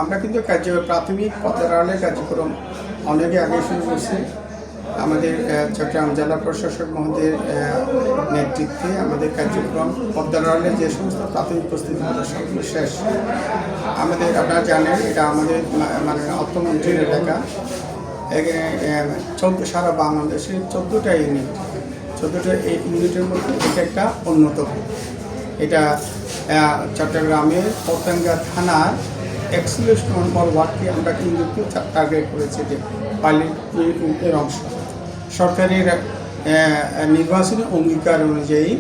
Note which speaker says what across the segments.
Speaker 1: আমরা কিন্তু প্রাথমিক পর্যায়ে কার্যক্রম অনেকে আগে শুরু করছি। আমাদের চট্টগ্রাম জেলা প্রশাসক মহোদয়ের নেতৃত্বে আমাদের কার্যক্রম পদ্মারালে যে সমস্ত প্রাথমিক প্রস্তুতি সবগুলো শেষ। আমাদের আপনারা জানেন এটা আমাদের মানে অর্থমন্ত্রীর এলাকা। এখানে সারা বাংলাদেশে 14টা ইউনিট, 14টা ইউনিটের মধ্যে এটা একটা অন্যতম। এটা চট্টগ্রামের পতেঙ্গা থানার 41 নম্বর ওয়ার্ডকে আমরা কিন্তু টার্গেট করেছি যে পাইলটের অংশ। সরকারের নির্বাচনী অঙ্গীকার অনুযায়ী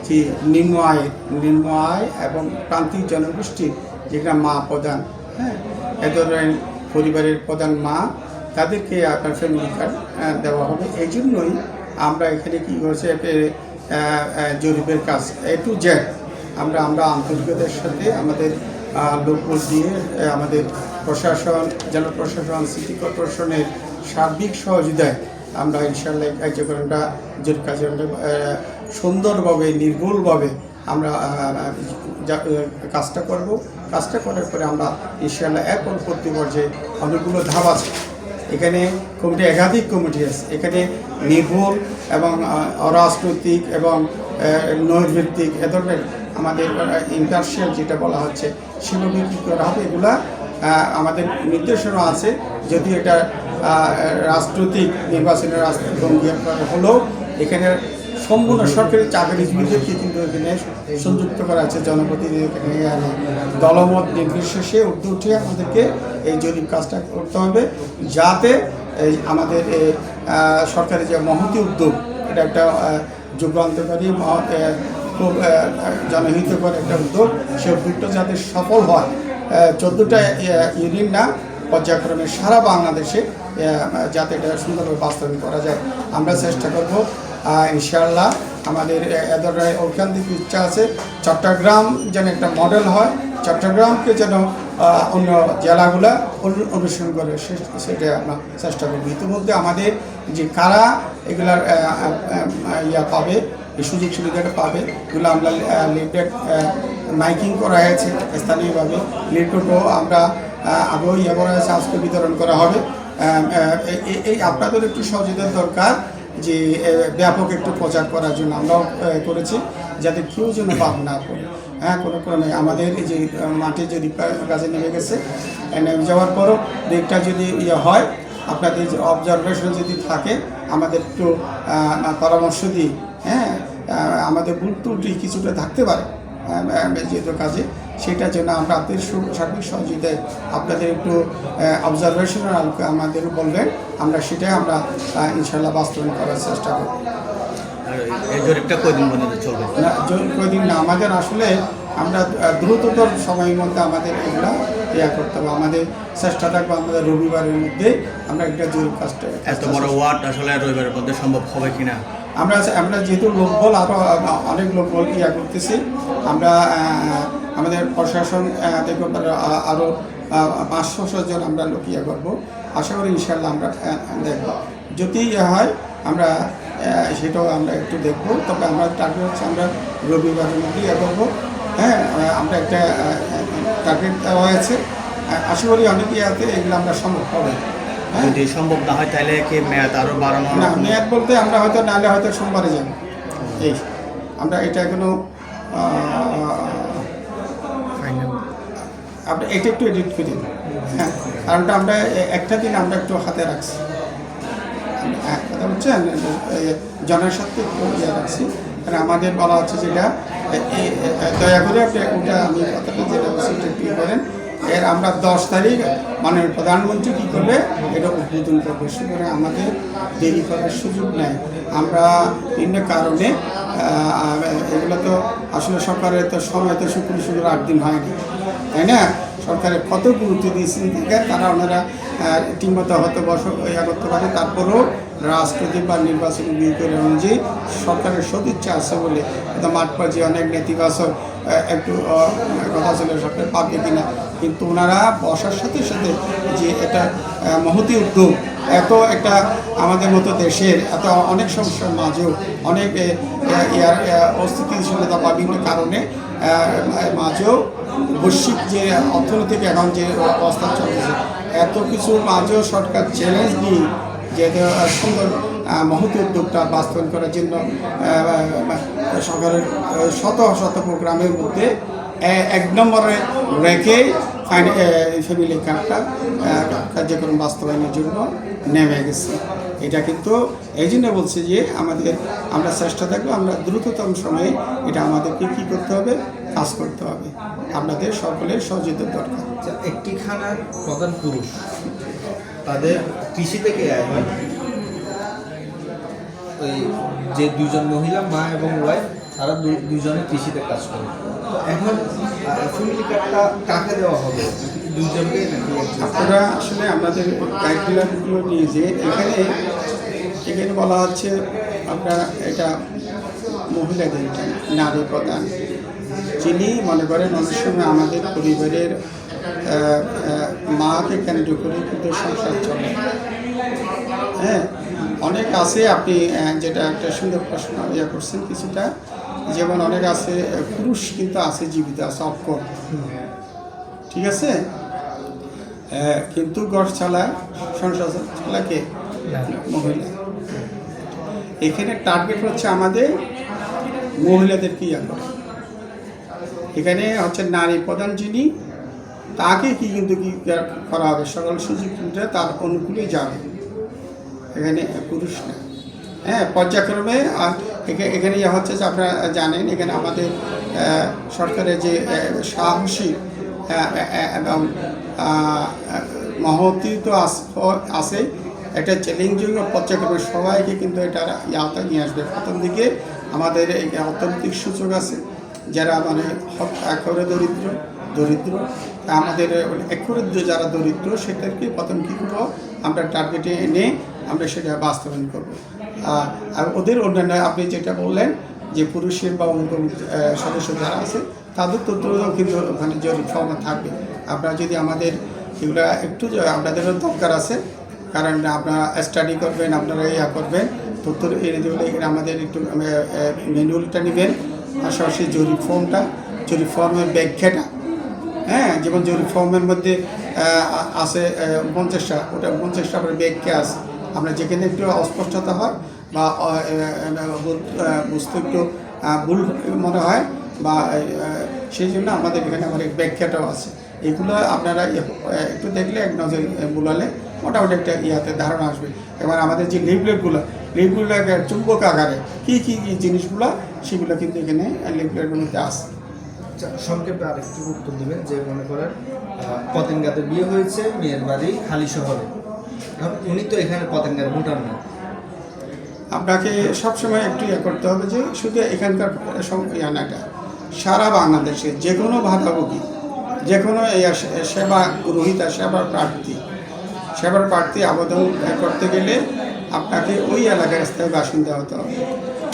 Speaker 1: যে নিম্ন আয় এবং প্রান্তিক জনগোষ্ঠীর যেটা মা প্রধান, এ ধরনের পরিবারের প্রধান মা, তাদেরকে আপনার ফ্যামিলি কার্ড দেওয়া হবে। এই জন্যই আমরা এখানে কী করছি, জরিপের কাজ A to Z আমরা আন্তরিকতার সাথে আমাদের লোকবল দিয়ে আমাদের প্রশাসন, জেলা প্রশাসন, সিটি কর্পোরেশনের সার্বিক সহযোগিতায় আমরা ইনশাআল্লাহ কার্যক্রমটা জোর কার্যক্রমটা সুন্দরভাবে নির্ভুলভাবে আমরা কাজটা করব। কাজটা করার পরে আমরা ইনশাআল্লাহ পরবর্তী পর্যায়ে অনেকগুলো ধাপ আছে। এখানে কমিটি, একাধিক কমিটি আছে। এখানে নির্ভুল এবং অরাজনৈতিক এবং নৈর্ভিত্তিক এ ধরনের আমাদের ইম্পার্শিয়াল যেটা বলা হচ্ছে সেভাবে কী করা হবে, এগুলা আমাদের নির্দেশনা আছে। যদি এটা রাজনৈতিক নির্বাচনের হলেও এখানে সম্পূর্ণ সরকারি চাকরিজীবীদেরকে কিন্তু এখানে সংযুক্ত করা আছে। জনপ্রতিনিধি দলমত নির্বিশেষে উঠে আমাদেরকে এই জরিপ কাজটা করতে হবে, যাতে আমাদের সরকারের যে মহতি উদ্যোগ, এটা একটা যুগান্তকারী খুব জনহিতকর একটা উদ্যোগ, সে উদ্যোগটা যাতে সফল হয়। 14টা ইউনিট না, পর্যায়ক্রমে সারা বাংলাদেশে যাতে এটা সুন্দরভাবে বাস্তবায়ন করা যায় আমরা চেষ্টা করব ইনশাআল্লাহ। আমাদের এ ধরনের ঐকান্তিক ইচ্ছা আছে, চট্টগ্রাম যেন একটা মডেল হয়, চট্টগ্রামকে যেন অন্য জেলাগুলা অনুসরণ করে, সেটা আমরা চেষ্টা করব। ইতিমধ্যে আমাদের যে কারা এগুলার পাবে, এই সুযোগ সুবিধাটা পাবে, এগুলো আমরা লিফলেট মাইকিং করা হয়েছে স্থানীয়ভাবে। লিফলেটও আমরা আগেও করা হয়েছে, আজকে বিতরণ করা হবে। এই আপনাদের একটু সহযোগিতার দরকার, যে ব্যাপক একটু প্রচার করার জন্য আমরাও করেছি, যাতে কেউ যেন বাদ না করে। কোনো ক্রমে আমাদের এই যে মাঠে যদি কাজে নেমে গেছে, নেমে যাওয়ার পরও দিকটা যদি হয়, আপনাদের যে অবজারভেশন যদি থাকে, আমাদের একটু পরামর্শ দিই। আমাদের ভুল ত্রুটি কিছুটা থাকতে পারে যেহেতু কাজে, সেটার জন্য আমরা আপনাদের সার্বিক সহযোগিতায় আপনাদের একটু অবজারভেশনের আলোকে আমাদের বলবেন, আমরা সেটাই আমরা ইনশাল্লাহ বাস্তবায়ন করার চেষ্টা করব।
Speaker 2: এই জরিপটা কয়দিন পর্যন্ত চলবে?
Speaker 1: না, কয়দিন না, আমাদের আসলে আমরা দ্রুততর সময়ের মধ্যে আমাদের এগুলো করতে হবে। আমাদের চেষ্টা থাকবে আমাদের রবিবারের মধ্যে আমরা একটা জরুরি কাজটা।
Speaker 2: এত বড় ওয়ার্ড আসলে রবিবারের মধ্যে সম্ভব হবে কিনা?
Speaker 1: আমরা যেহেতু লোকবল আরও অনেক লোকবল করতেছি, আমরা আমাদের প্রশাসন দেখব আরও 500 জন আমরা লোক করবো। আশা করি ইনশাআল্লাহ আমরা দেখব। যদি হয় আমরা সেটাও আমরা একটু দেখব। তবে আমরা টার্গেট হচ্ছে আমরা রবিবারের মধ্যে করবো। আমরা একটা টার্গেট দেওয়া হয়েছে, আশা করি অনেক এগুলো আমরা সম্ভব হবে।
Speaker 2: যদি সম্ভব না হয় তাহলে কি মেয়াদ আরও বাড়ানো?
Speaker 1: না, মেয়াদ বলতে আমরা হয়তো নাহলে হয়তো সোমবারে যাব। এই আমরা এটা এখনো আপনি এটা একটু এডিট করি, কারণটা আমরা একটা দিন আমরা একটু হাতে রাখছি। কথা হচ্ছেন জনের সাথে একটু রাখছি, কারণ আমাদের বলা হচ্ছে যেটা দয়া করে আপনি ওটা আমি কথাটা যেটা সেটা একটু করেন। আমরা 10 তারিখ মাননীয় প্রধানমন্ত্রী কী করবে, এটা উদ্বোধন করবে। সুতরাং আমাদের দেরি করার সুযোগ নেই। আমরা বিভিন্ন কারণে এগুলো তো আসলে সরকারের তো সময় তো শুক্র 8 দিন হয়নি, তাই না? সরকারের কত গুরুত্ব দিয়েছেন, তারা ওনারা ঠিকমতো হয়তো করতে পারে। তারপরেও রাজনৈতিক বা নির্বাচনী বিরোধের অনুযায়ী সরকারের সদিচ্ছা আছে বলে মাঠ পর্যায়ে অনেক নেতিবাচক একটু কথা ছিল সরকার পাবে কিনা, কিন্তু ওনারা বসার সাথে সাথে যে এটা মহতি উদ্যোগ, এত একটা আমাদের মতো দেশের এত অনেক সমস্যার মাঝেও অনেক অস্থিতিশীলতা বা বিভিন্ন কারণে মাঝেও বৈশ্বিক যে অর্থনৈতিক এখন যে অবস্থা চলছে, এত কিছু মাঝেও সরকার চ্যালেঞ্জ নিয়ে যে এত সুন্দর মহতি উদ্যোগটা বাস্তবায়ন করার জন্য সরকারের শত শত প্রোগ্রামের মধ্যে এক নম্বরে রেখে ফ্যামিলি কার্ডটা কার্যক্রম বাস্তবায়নের জন্য নেমে গেছে। এটা কিন্তু এই জন্য বলছি যে আমরা চেষ্টা থাকবো, আমরা দ্রুততম সময়ে এটা আমাদেরকে কী করতে হবে, কাজ করতে হবে। আপনাদের সকলের সহযোগিতার দরকার।
Speaker 3: একটি খানার প্রধান পুরুষ, তাদের কৃষি থেকে আয় হয়। ওই যে দুজন মহিলা, মা এবং ওয়াইফ, তারা দুজনে কৃষিতে কাজ করে। তো এখন ফ্যামিলি কার্ডটা কাকে দেওয়া হবে, দুজনকে নাকি?
Speaker 1: আপনারা আসলে আপনাদের গাইডলাইনগুলো নিয়ে যে এখানে বলা হচ্ছে আপনারা এটা মহিলাদের, নারী প্রধান, যিনি মনে করেন অনেক সময় আমাদের পরিবারের মাকে কেন্দ্র করে কিন্তু সংসার চলে। হ্যাঁ, অনেক আছে, আপনি যেটা একটা সুন্দর প্রশ্ন করছেন কিছুটা, যেমন অনেক আছে পুরুষ কিন্তু আছে, জীবিত আছে, অক্ষর, ঠিক আছে, কিন্তু ঘর চালায়, সংসার চালাকে মহিলা। এখানে টার্গেট হচ্ছে আমাদের মহিলাদেরকে এখানে হচ্ছে নারী প্রধান যিনি, তাকে কিন্তু কি করা হবে, সকল সুযোগ তার অনুকূলে যাবে, এখানে পুরুষ না। হ্যাঁ, পর্যায়ক্রমে এখানে হচ্ছে যে আপনারা জানেন, এখানে আমাদের সরকারের যে সাহসী এবং মহতি তো আছে, একটা চ্যালেঞ্জিং পর্যায়ক্রমে সবাইকে কিন্তু এটা আওতায় নিয়ে আসবে। প্রথম দিকে আমাদের এই অর্থনৈতিক সূচক আছে, যারা মানে একেবারে দরিদ্র আমাদের একেবারে যারা দরিদ্র, সেটাকে প্রথম কী করবো, আমরা টার্গেটে এনে আমরা সেটা বাস্তবায়ন করবো। আর ওদের অন্যান্য আপনি যেটা বললেন যে পুরুষের বা অন্য সদস্য যারা আছে, তাদের তথ্যও কিন্তু ওখানে জরুরি ফর্মে থাকবে। আপনারা যদি আমাদের এগুলো একটু আপনাদেরও দরকার আছে, কারণ আপনারা স্টাডি করবেন, আপনারা করবেন, তথ্য এনে দেবেন। এখানে আমাদের একটু ম্যানুয়ালটা নেবেন, পাশাপাশি জরিপ ফর্মের ব্যাখ্যাটা। হ্যাঁ, যেমন জরিপ ফর্মের মধ্যে আছে 50টা, ওটা 50টা করে ব্যাখ্যা আছে। আমরা যেখানে একটু অস্পষ্টতা হয় বা বুঝতে একটু ভুল মনে হয়, বা সেই জন্য আমাদের এখানে অনেক ব্যাখ্যাটাও আছে। এগুলো আপনারা একটু দেখলে, এক নজর বুলালে মোটামুটি একটা ধারণা আসবে। এবার আমাদের যে লিফলেটগুলো চুম্বক আকারে কী জিনিসগুলো, সেগুলো কিন্তু এখানে লিফলেটের মধ্যে আছে।
Speaker 3: সংক্ষেপে আরেকটু উত্তর দেবেন, যে মনে করেন পতেঙ্গাতে বিয়ে হয়েছে, মেয়ের বাড়ি হালি শহরে, উনি তো এখানে পতেঙ্গার ভোটার না।
Speaker 1: আপনাকে সবসময় একটু করতে হবে যে শুধু এখানকার নাটা সারা বাংলাদেশে যে কোনো ভাতাভোগী, যে কোনো সেবা গ্রহীতা, সেবার প্রার্থী আবেদন করতে গেলে আপনাকে ওই এলাকার স্থায়ী বাসিন্দা হতে হবে।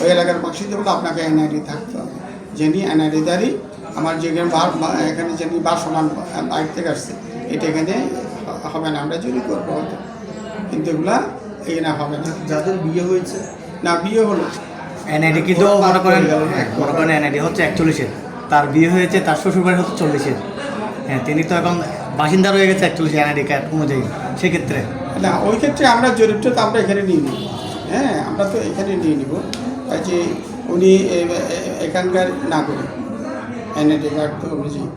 Speaker 1: ওই এলাকার বাসিন্দা হলে আপনাকে এনআইডি থাকতে হবে, যিনি এনআইডিদারি আমার যেখানে এখানে যিনি বাসমান বাইরে থেকে আসছে, এটা এখানে হবে না। আমরা যদি করবো হতো, কিন্তু এগুলা এখানে হবে না।
Speaker 3: যাদের বিয়ে হয়েছে,
Speaker 1: না বিয়ে হলো
Speaker 2: এনআইডি, কিন্তু মনে করেন এনআইডি হচ্ছে 41-এর, তার বিয়ে হয়েছে, তার শ্বশুরবাড়ি হচ্ছে 40-এর। হ্যাঁ, তিনি তো এখন বাসিন্দা রয়ে গেছে 41 এনআইডি কার্ড অনুযায়ী। সেক্ষেত্রে
Speaker 1: না, ওই ক্ষেত্রে আমরা জরিপটা তো আমরা এখানে নিয়ে নিব। হ্যাঁ, আমরা তো এখানে নিয়ে নিব যে উনি এখানকার নাগরিক, এনআইডি কার্ড তো অনুযায়ী,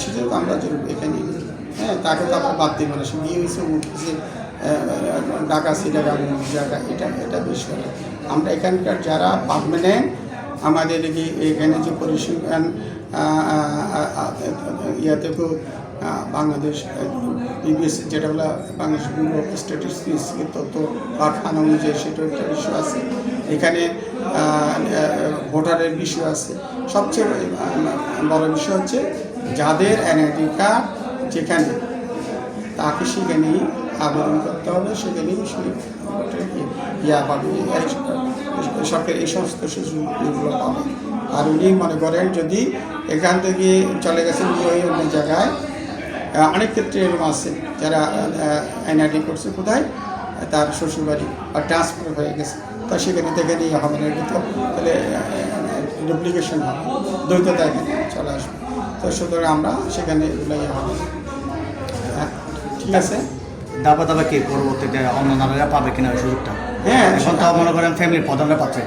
Speaker 1: সেটা তো আমরা জরিপ এখানে নিয়ে নিব। হ্যাঁ, তাকে তো আমরা বাদ দিব না, সে বিয়ে হয়েছে ঢাকা, সিটাগাং জায়গা, এটা বিষয়। আমরা এখানকার যারা পার্মানেন্ট, আমাদের এখানে যে পরিসংখ্যান তো বাংলাদেশ বিবিএস, যেটা হলো বাংলাদেশ ব্যুরো অফ স্ট্যাটিস্টিক্স তথ্য কারখানা অনুযায়ী, সেটার একটা বিষয় আছে। এখানে ভোটারের বিষয় আছে। সবচেয়ে বড় বিষয় হচ্ছে যাদের এনআইডি কার্ড যেখানে, তাকে সেখানেই আবেদন করতে হবে, সেখানেই পাবে, সরকার এই সমস্ত সুযোগগুলো পাবে। আর উনি মনে করেন যদি এখান থেকে চলে গেছেন অন্য জায়গায়, অনেক ক্ষেত্রে এরকম আছে যারা এনআইডি করছে কোথায়, তার শ্বশুরবাড়ি বা ট্রান্সফার হয়ে গেছে, তা সেখানে থেকে নিয়ে হবে না, কিন্তু তাহলে ডুপ্লিকেশন হবে, দ্বৈততা এখানে চলে আসবে। তো সুতরাং আমরা সেখানে এগুলো ইয়ে হবে। হ্যাঁ, ঠিক আছে।
Speaker 2: ধাপে ধাপে কি পরবর্তীতে অন্য নারীরা পাবে কিনা ওই সুযোগটা?
Speaker 1: হ্যাঁ,
Speaker 2: এখন তো মনে করেন ফ্যামিলির প্রধানরা পাচ্ছে,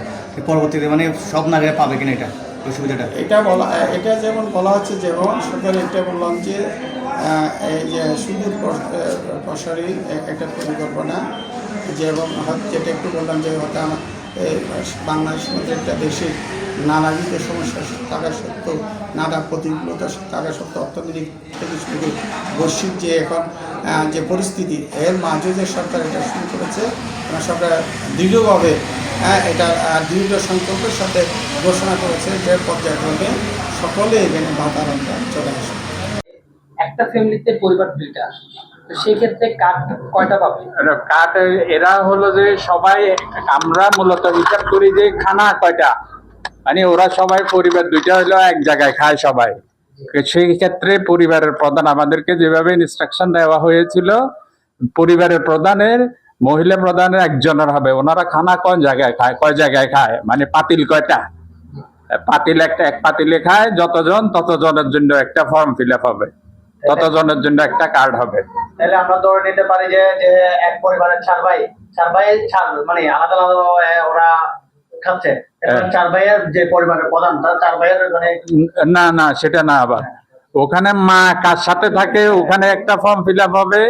Speaker 2: পরবর্তীতে মানে সব নারীরা পাবে কিনা এটা ওই সুবিধাটা?
Speaker 1: এটা যেমন বলা হচ্ছে, যেমন সরকার এটা বললাম যে এই যে সুদূর প্রসারী একটা পরিকল্পনা, যেমন যেটা একটু বললাম যে হয়তো বাংলাদেশের মধ্যে একটা দেশের নানাবিধ সমস্যা থাকা সত্ত্বেও, নানা প্রতিকূলতা থাকা সত্ত্বেও, অর্থনৈতিক থেকে শুরু করে বৈশ্বিক যে এখন যে পরিস্থিতি, এর মাঝে যে সরকার এটা শুরু করেছে, সরকার দৃঢ়ভাবে এটা দৃঢ় সংকল্পের সাথে ঘোষণা করেছে যে পর্যায়ক্রমে সকলে এখানে বাতারণটা চলে আসে।
Speaker 4: একটা ফ্যামিলিতে পরিবার দুইটা, তো সেই ক্ষেত্রে কার্ড কয়টা পাবে?
Speaker 5: কাঠ এরা হলো যে সবাই, আমরা মূলত হিসাব করি যে খানা কয়টা, মানে ওরা সবাই পরিবার দুইটা হলো এক জায়গায় খায় সবাই। সেই ক্ষেত্রে পরিবারের প্রধান আমাদেরকে যেভাবে ইনস্ট্রাকশন দেওয়া হয়েছিল, পরিবারের প্রধানের, মহিলা প্রধানের একজনের হবে। ওনারা খানা কোন জায়গায় খায়, কয় জায়গায় খায়, মানে পাতিল কয়টা, পাতিল এক পাতিলে খায় যতজন, ততজনের জন্য একটা ফর্ম ফিল আপ হবে, ততজনের জন্য একটা কার্ড হবে।
Speaker 2: তাহলে আমরা ধরে নিতে পারি যে এক পরিবারের চার ভাই মানে আলাদা আলাদা ওরা খাচ্ছে, চার ভাইয়ের যে পরিবারের প্রধান, তার চার ভাইয়ের মানে
Speaker 5: না না, সেটা না। আবার ওখানে মা কার সাথে থাকে ওখানে একটা ফর্ম ফিল আপ হবে,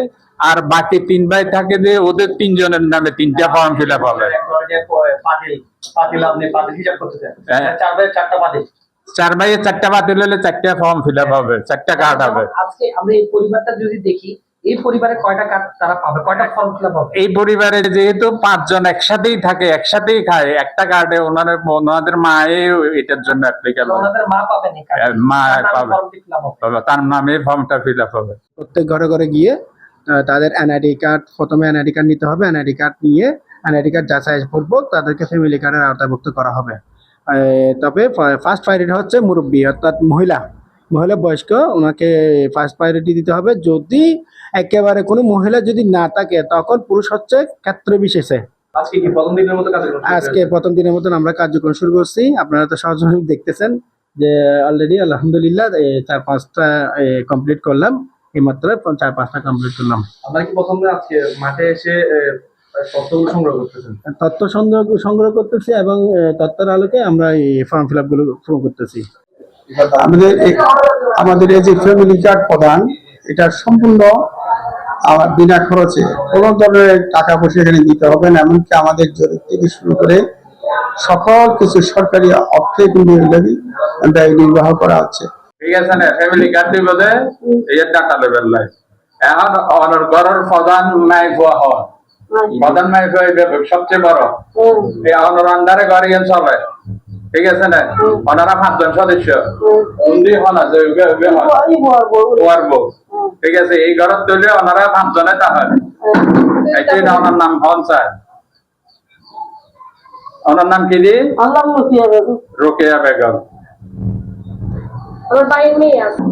Speaker 5: আর বাকি 3 ভাই থাকে যে ওদের 3 জনের নামে 3টা ফর্ম ফিল আপ হবে।
Speaker 2: পাতিল আপনি পাতিল হিসাব করতেছেন,
Speaker 5: হ্যাঁ।
Speaker 2: চার ভাইয়ের 4টা পাতিল,
Speaker 5: 4 ভাইয়ের 4টা বাতিল হলে 4টা ফর্ম ফিল আপ হবে, 4টা কার্ড হবে।
Speaker 4: আজকে আমরা এই পরিবারটা যদি দেখি, এই পরিবারে কয়টা কার্ড তারা পাবে, কয়টা ফর্ম ফিল আপ হবে?
Speaker 5: এই পরিবারে যেহেতু 5 জন একসাথেই থাকে, একসাথেই খায়, একটা কার্ডে ওনাদের মায়ে এটার জন্য অ্যাপ্লিকেবল,
Speaker 4: ওনাদের মা পাবেন এই কার্ড,
Speaker 5: মা পাবে,
Speaker 4: ফর্ম ফিল আপ হবে।
Speaker 5: তার নামে ফর্মটা ফিল আপ হবে।
Speaker 6: প্রত্যেক ঘরে ঘরে গিয়ে তাদের এনআইডি কার্ড, প্রথমে এনআইডি কার্ড নিতে হবে। এনআইডি কার্ড নিয়ে এনআইডি কার্ড যাচাই পূর্বক তাদেরকে ফ্যামিলি কার্ডের আওতাভুক্ত করা হবে। তবে ফার্স্ট প্রায়োরিটি হচ্ছে মুরব্বী, অর্থাৎ মহিলা বয়স্ক, ওনাকে ফার্স্ট প্রায়োরিটি দিতে হবে। যদি একেবারে কোনো মহিলা যদি না থাকে, তখন পুরুষ হচ্ছে ক্ষেত্র বিশেষে।
Speaker 2: আজকে কি প্রথম দিনের মতো কাজ করছেন?
Speaker 6: আজকে প্রথম দিনের মতন আমরা কার্যক্রম শুরু করছি। আপনারা তো সহজভাবে দেখতেছেন যে অলরেডি আলহামদুলিল্লাহ 4-5টা কমপ্লিট করলাম, এই মাত্র 4-5টা কমপ্লিট করলাম।
Speaker 2: আপনারা কি প্রথমে আজকে মাঠে এসে তথ্যগুলো সংগ্রহ করতেছেন?
Speaker 6: তথ্য সংগ্রহ করতেছি এবং তথ্যের আলোকে আমরা এই ফর্ম ফিল আপ গুলো শুরু করতেছি।
Speaker 1: আমাদের এই যে ফ্যামিলি কার্ড প্রদান, এটা সম্পূর্ণ বিনা খরচে, কোনো ধরনের টাকা পয়সা এখানে দিতে হবে না। এমনকি আমাদের জরিপ থেকে শুরু করে সকল কিছু সরকারি অর্থে কিন্তু ব্যয় নির্বাহ করা হচ্ছে।
Speaker 5: ঠিক আছে না? ফ্যামিলি কার্ড দিব যে এই ডাটা লেভেল লাই এখন অনার ঘরের প্রধান নাই হওয়া হয়, প্রধান নাই হয়ে সবচেয়ে বড় এই অনার আন্ডারে ঘরে গেন চলে। ঠিক আছে না? ওনারা 5 জন সদস্য, উনি হন আছে ঠিক আছে, এই ঘরের তৈলে ওনারা 5 জনে তাহলে এটাই ওনার নাম হন স্যার। ওনার নাম কি দি?
Speaker 7: রোকেয়া বেগম।
Speaker 5: রোকেয়া বেগম।
Speaker 7: আমার বাইরে মেয়ে আছে।